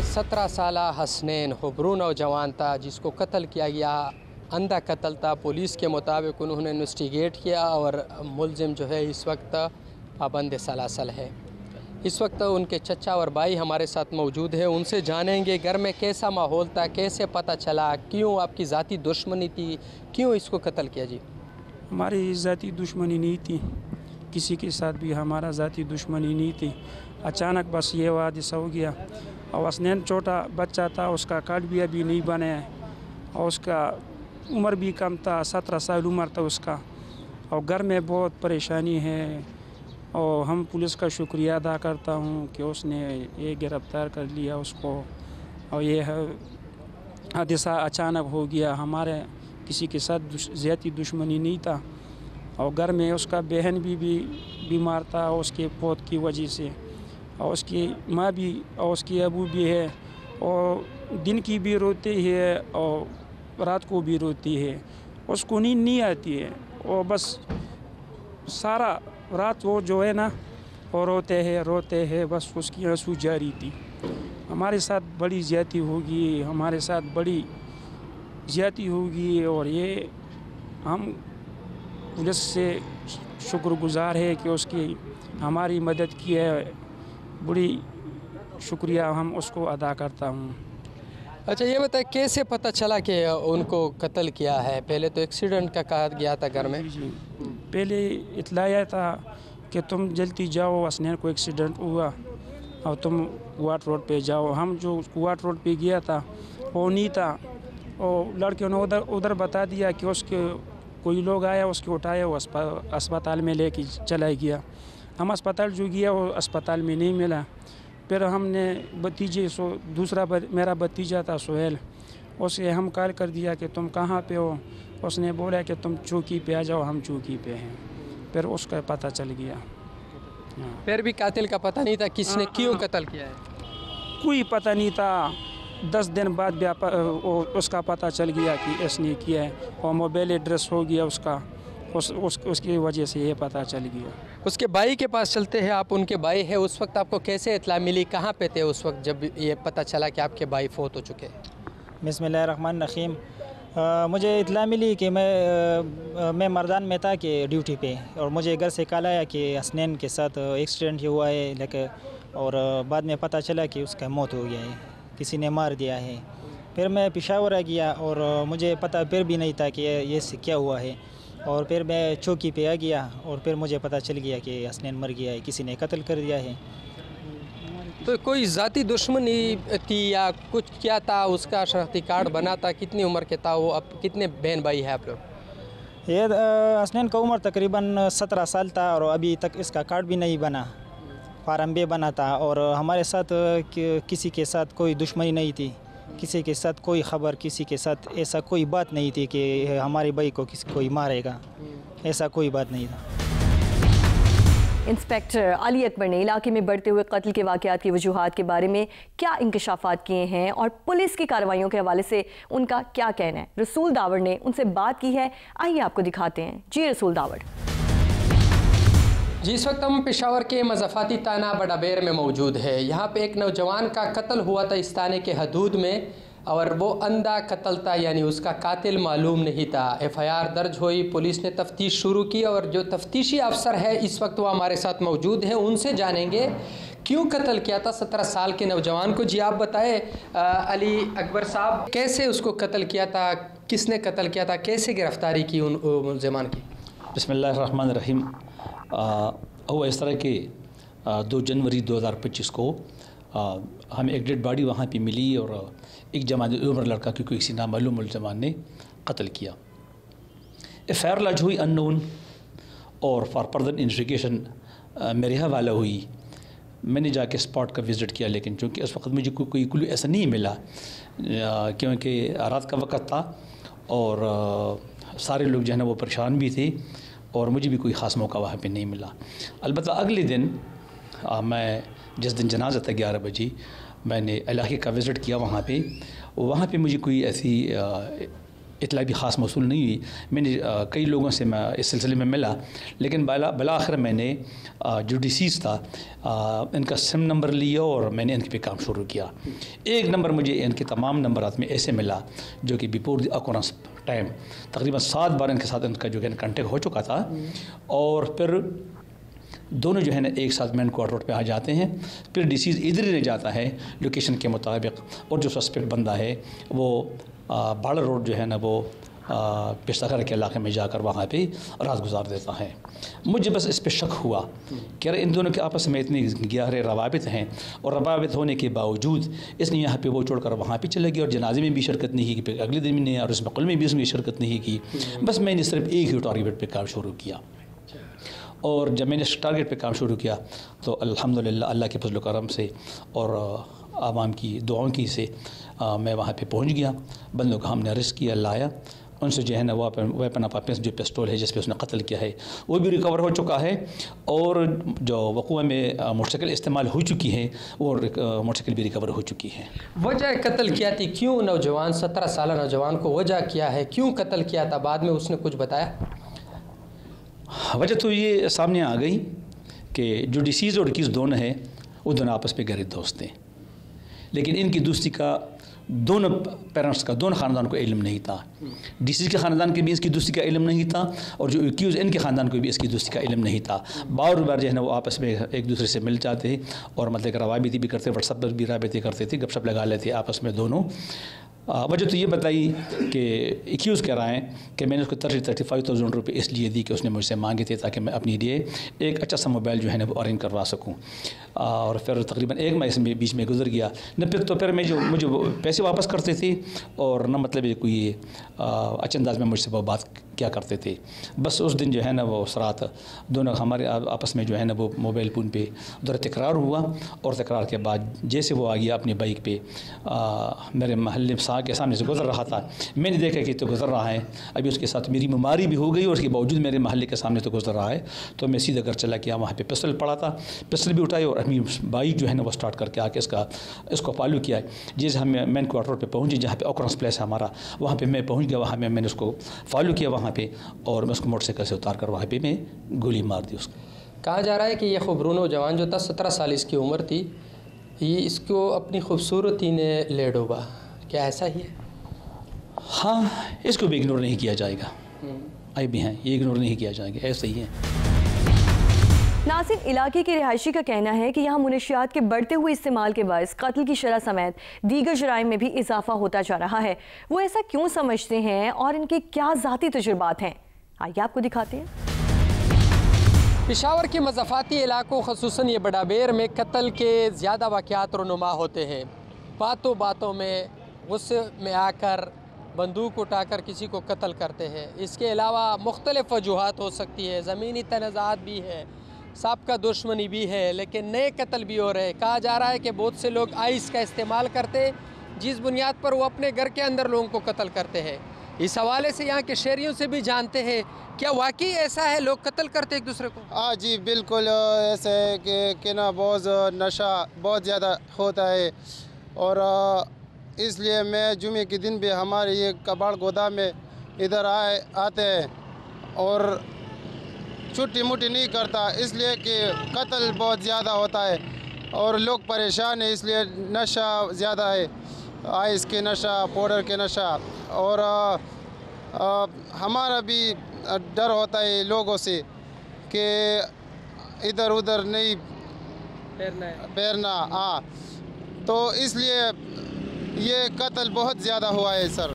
17 साला हसनैन हुब्रू नौजवान था जिसको कत्ल किया गया, अंधा कत्ल था। पुलिस के मुताबिक उन्होंने इन्वेस्टिगेट किया और मुलजिम जो है इस वक्त पाबंद सलासल है। इस वक्त उनके चचा और भाई हमारे साथ मौजूद है, उनसे जानेंगे घर में कैसा माहौल था, कैसे पता चला, क्यों आपकी ज़ाती दुश्मनी थी, क्यों इसको कत्ल किया जी? हमारी ज़ाती दुश्मनी नहीं थी, किसी के साथ भी हमारा ज़ाती दुश्मनी नहीं थी। अचानक बस ये हादसा हो गया और हसनैन छोटा बच्चा था, उसका कार्ड भी अभी नहीं बना है और उसका उम्र भी कम था, 17 साल उम्र था उसका। और घर में बहुत परेशानी है और हम पुलिस का शुक्रिया अदा करता हूँ कि उसने ये गिरफ़्तार कर लिया उसको। और ये हादसा अचानक हो गया, हमारे किसी के साथ ज़्यादा दुश्मनी नहीं था। और घर में उसका बहन भी बीमार था उसके मौत की वजह से, और उसकी माँ भी और उसकी अबू भी है, और दिन की भी रोती है और रात को भी रोती है। उसको नींद नहीं आती है और बस सारा रात वो जो है ना वो रोते हैं, बस उसकी आंसू जारी थी। हमारे साथ बड़ी ज़्यादती होगी, हमारे साथ बड़ी ज़्यादती होगी और ये हम पुलिस से शुक्रगुज़ार है कि उसकी हमारी मदद की है, बड़ी शुक्रिया हम उसको अदा करता हूँ। अच्छा ये बताए कैसे पता चला कि उनको कत्ल किया है? पहले तो एक्सीडेंट का कहा गया था घर में। जी, पहले इतलाया था कि तुम जल्दी जाओ, हसनैन को एक्सीडेंट हुआ और तुम कुवाट रोड पे जाओ। हम जो कुवाट रोड पे गया था वो नहीं था, और लड़के ने उधर बता दिया कि उसके कोई लोग आया, उसके उठाया, वो अस्पताल में लेके चला गया। हम अस्पताल जो गया वो अस्पताल में नहीं मिला। फिर हमने भतीजे दूसरा मेरा भतीजा था सोहेल, उसे हम कॉल कर दिया कि तुम कहाँ पे हो। उसने बोला कि तुम चौकी पे आ जाओ, हम चौकी पे हैं। फिर उसका पता चल गया। फिर भी कातिल का पता नहीं था किसने क्यों कत्ल किया है? कोई पता नहीं था। 10 दिन बाद उसका पता चल गया कि इसने किया है, और मोबाइल एड्रेस हो गया उसका, उसकी वजह से ये पता चल गया। उसके भाई के पास चलते हैं, आप उनके भाई हैं। उस वक्त आपको कैसे इत्ला मिली, कहाँ पे थे उस वक्त जब ये पता चला कि आपके भाई फौत हो चुके हैं? बिस्मिल्लाहिर्रहमानिर्रहीम। मुझे इत्ला मिली कि मैं मर्दान में था कि ड्यूटी पे, और मुझे घर से कॉल आया कि हसनैन के साथ एक्सीडेंट हुआ है, लेकिन और बाद में पता चला कि उसका मौत हो गया है, किसी ने मार दिया है। फिर मैं पेशावर आ गया और मुझे पता फिर भी नहीं था कि ये क्या हुआ है, और फिर मैं चौकी पे आ गया और फिर मुझे पता चल गया कि हसनैन मर गया है, किसी ने कत्ल कर दिया है। तो कोई ज़ाती दुश्मनी थी या कुछ क्या था? उसका शनाख्ती कार्ड बना था? कितनी उम्र के था वो? अब कितने बहन भाई हैं आप लोग? ये हसनैन का उम्र तकरीबन 17 साल था और अभी तक इसका कार्ड भी नहीं बना, फार्म भी बना था। और हमारे साथ किसी के साथ कोई दुश्मनी नहीं थी, किसी के साथ कोई ख़बर, किसी के साथ ऐसा कोई बात नहीं थी कि हमारे भाई को कोई मारेगा, ऐसा कोई बात नहीं था। इंस्पेक्टर अली अकबर ने इलाके में बढ़ते हुए कत्ल के वाक़यात की वजूहात के बारे में क्या इंकशाफात किए हैं और पुलिस की कार्रवाइयों के हवाले से उनका क्या कहना है? रसूल दावड़ ने उनसे बात की है, आइए आपको दिखाते हैं। जी रसूल दावड़। जी, इस वक्त हम पेशावर के मज़ाफ़ाती थाना बड़ाबेर में मौजूद है। यहाँ पे एक नौजवान का कत्ल हुआ था इस थाने के हदूद में, और वो अंधा कत्ल था, यानी उसका कातिल मालूम नहीं था। FIR दर्ज हुई, पुलिस ने तफ्तीश शुरू की और जो तफ्तीशी अफसर है इस वक्त वो हमारे साथ मौजूद है, उनसे जानेंगे क्यों कत्ल किया था 17 साल के नौजवान को। जी आप बताएं अली अकबर साहब, कैसे उसको कत्ल किया था, किसने कत्ल किया था, कैसे गिरफ्तारी की उन मुलज़िमान की? बिस्मिल्लाहिर्रहमानिर्रहीम। वो इस तरह के 2 जनवरी 2025 को हमें एक डेड बॉडी वहाँ पे मिली और एक जमात उम्र लड़का क्योंकि किसी नामालूम मुलज़मान ने कत्ल किया। FIR लॉन्च हुई अननोन और फॉर फर्दर इन्वेस्टिगेशन मेरे हवाला हुई। मैंने जाके स्पॉट का विज़िट किया, लेकिन चूँकि उस वक्त मुझे कोई क्लू ऐसा नहीं मिला क्योंकि रात का वक्त था और सारे लोग जो है ना वो परेशान भी थे और मुझे भी कोई ख़ास मौका वहाँ पे नहीं मिला। अलबत्ता अगले दिन मैं जिस दिन जनाज़ा था 11 बजे, मैंने इलाके का विज़िट किया। वहाँ पे मुझे कोई ऐसी इतला भी ख़ास मौसूल नहीं हुई। मैंने कई लोगों से मैं इस सिलसिले में मिला, लेकिन बला आखिर मैंने जो डिसीज़ था इनका सिम नंबर लिया और मैंने इनके पे काम शुरू किया। एक नंबर मुझे इनके तमाम नंबरात में ऐसे मिला जो कि बिफोर द ऑकरेंस टाइम तकरीबन 7 बार इनके साथ इनका जो है कॉन्टेक्ट हो चुका था, और फिर दोनों जो है ना एक साथ मेन क्वार्टर रोड पे आ जाते हैं। फिर डिसीज़ इधर ही रह जाता है लोकेशन के मुताबिक, और जो सस्पेक्ट बंदा है वो बाड़ा रोड जो है ना वो पेशतर के इलाके में जाकर वहाँ पे रात गुजार देता है। मुझे बस इस पे शक हुआ कि इन दोनों के आपस में इतनी गहरे रवाबित हैं, और रवाबित होने के बावजूद इसने यहाँ पे वो छोड़कर वहाँ पे चले गया और जनाजे में भी शिरकत नहीं की, फिर अगले दिन ने और इसमें कुल में भी उसमें शिरकत नहीं की। बस मैंने सिर्फ एक ही टारगेट पे काम शुरू किया, और जब मैंने टारगेट पे काम शुरू किया तो अल्हम्दुलिल्लाह अल्लाह के फजल करम से और आवाम की दुआओं की से मैं वहाँ पे पहुँच गया। बंदों का हमने अरेस्ट किया, लाया, उनसे जो है ना वेपन ऑफ ऑफेंस जो पिस्टल है जिस पे उसने कत्ल किया है वो भी रिकवर हो चुका है, और जो वक़ूअ में मोटरसाइकिल इस्तेमाल हो चुकी है वो मोटरसाइकिल भी रिकवर हो चुकी है। वजह कत्ल किया थी, क्यों नौजवान 17 साल नौजवान को वजह किया है, क्यों कत्ल किया था, बाद में उसने कुछ बताया? वजह तो ये सामने आ गई कि जो डिसीज़ और किस दोनों हैं वो दोनों आपस में गहरे दोस्त हैं, लेकिन इनकी दोस्ती का दोनों पेरेंट्स का, दोनों ख़ानदान को इल्म नहीं था। डिसीज़ के ख़ानदान के भी इसकी दोस्ती का इल्म नहीं था, और जो एक्यूज़ इनके ख़ानदान को भी इसकी दोस्ती का इल्म नहीं था। बार बार जो है ना वो आपस में एक दूसरे से मिल जाते और मतलब रवाबिती भी करते, व्हाट्सएप पर भी राबिते करते थे, गपशप लगा लेते आपस में दोनों। वजह तो ये बताई कि एक्यूज़ कह रहा है कि मैंने उसको 35,000 रुपये इसलिए दी कि उसने मुझसे मांगे थे ताकि मैं अपनी लिए एक अच्छा सा मोबाइल जो है ना वो अरेंज करवा सकूं, और फिर तकरीबन 1 माह इसमें बीच में गुजर गया न। फिर मैं जो मुझे पैसे वापस करते थे और न मतलब कोई अच्छे अंदाज में मुझसे वो बात क्या करते थे। बस उस दिन जो है ना वो उस रात दोनों हमारे आपस में जो है ना वो मोबाइल फ़ोन पे उधर तकरार हुआ, और तकरार के बाद जैसे वो आ गया अपनी बाइक पे मेरे महल्ले के सामने से गुजर रहा था, मैंने देखा कि तो गुजर रहा है, अभी उसके साथ मेरी बीमारी भी हो गई और उसके बावजूद मेरे महल्ले के सामने तो गुजर रहा है, तो मैं सीधा घर चला गया। वहाँ पे पिस्टल पड़ा था, पिस्टल भी उठाई और अपनी बाइक जो है ना वो स्टार्ट करके आके इसको फॉलो किया। जैसे हम मेन क्वार्टर पे पहुँचे जहाँ पे ऑकरेंस प्लेस है हमारा, वहाँ पे मैं पहुँच गया, वहाँ में मैंने उसको फॉलो किया वहाँ पे, और मैं उसको मोटरसाइकिल से उतार कर वहाँ पे मैं गोली मार दी उसको। कहा जा रहा है कि ये खबरूनो जवान जो था 17 साल इसकी उम्र थी, ये इसको अपनी खूबसूरती ने ले डूबा, क्या ऐसा ही है? हाँ, इसको भी इग्नोर नहीं किया जाएगा, आई भी हैं, ये इग्नोर नहीं किया जाएगा, ऐसा ही है। नासिर, इलाके के रिहायशी का कहना है कि यहाँ मुनशियात के बढ़ते हुए इस्तेमाल के बायस कत्ल की शरह समेत दीगर जराइम में भी इजाफा होता जा रहा है। वो ऐसा क्यों समझते हैं और इनके क्या ज़ाती तजुर्बात हैं, आइए आपको दिखाते हैं। पेशावर के मज़ाफ़ाती इलाकों ख़ुसूसन ये बड़ाबेर में कत्ल के ज़्यादा वाक़यात रुनुमा होते हैं। बातों बातों में गुस्से में आकर बंदूक उठाकर किसी को कत्ल करते हैं। इसके अलावा मुख्तलिफ़ वजूहात हो सकती है, ज़मीनी तनाज़ात भी है, साबका दुश्मनी भी है, लेकिन नए कत्ल भी हो रहे। कहा जा रहा है कि बहुत से लोग आइस का इस्तेमाल करते जिस बुनियाद पर वो अपने घर के अंदर लोगों को कत्ल करते हैं। इस हवाले से यहाँ के शहरियों से भी जानते हैं, क्या वाकई ऐसा है लोग कत्ल करते एक दूसरे को? हाँ जी, बिल्कुल ऐसा है कि ना बहुत नशा बहुत ज़्यादा होता है, और इसलिए मैं जुमे के दिन भी हमारे ये कबाड़ गोदाम में इधर आते हैं और छुट्टी मुट्टी नहीं करता, इसलिए कि कत्ल बहुत ज़्यादा होता है और लोग परेशान हैं, इसलिए नशा ज़्यादा है, आइस के नशा, पाउडर के नशा, और हमारा भी डर होता है लोगों से कि इधर उधर नहीं पैरना। हाँ, तो इसलिए ये कत्ल बहुत ज़्यादा हुआ है सर।